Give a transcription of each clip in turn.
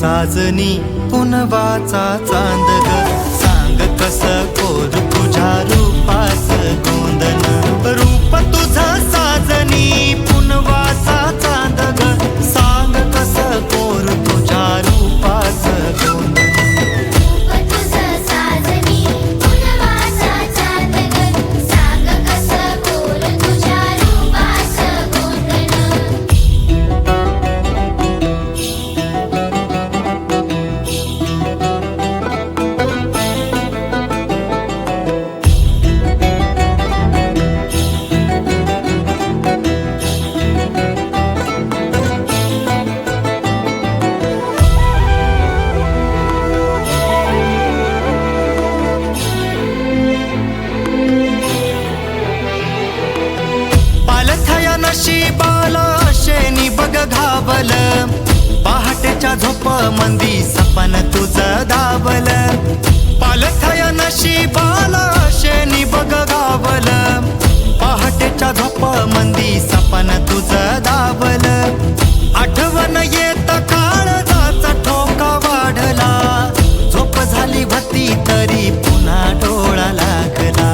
साजनी पुनवाचा चांद ग सांग कस कोर तुझ्या रूपास गोंदन रूप तुझं साजनी पुनवाचा चांद ग सांग कस कोर तुझ्या रूपास गोंदन नशिबाला शेनी बग घावल पहाटेच्या झोप मंदी सपन तुझं धावल पालथया नशिबाला शेनी बग घावल पहाटेच्या झोप मंदी सपन तुझं धावल आठवण येत काळजाचा ठोका वाढला झोप झाली भती तरी पुन्हा डोळा लागला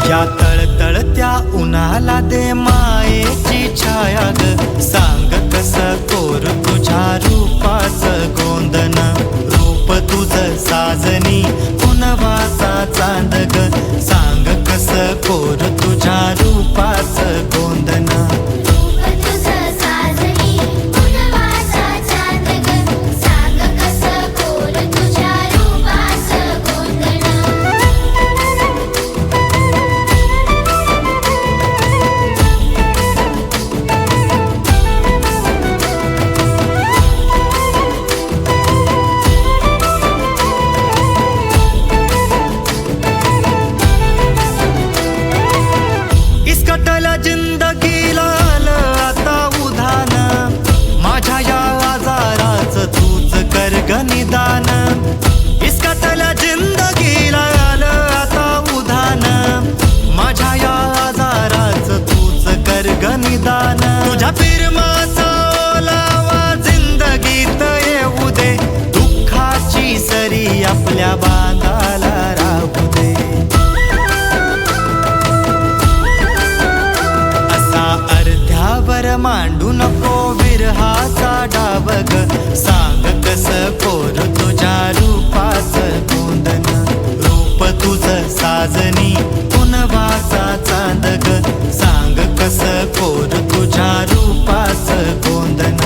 या तळतळत्या उन्हाला दे मायेची छाया ग सांग कस कोर तुझ्या रूपाच गोंदन रूप तुझं साजनी पुनवाचा चांद ग सांग कस कोर तुझ्या रूपाच गोंदन जिंदगीला आलं आता उधान माझ्या या आजाराचं तूच कर ग निदान इसकटल्या जिंदगीला आलं आता उधान माझ्या या आजाराचं तूच कर ग निदान तुझ्या फिरमाचा ओलावा जिंदगीत येऊ दे दुःखाची सरी आपल्या बांधाला राहू दे अर्ध्यावर मांडू नको विरहाचा डाव ग सांग कस कोर तुझ्या रूपाच गोंदन रूप तुझं साजनी पुनवाचा चांद ग सांग कस कोर तुझ्या रूपाच गोंदन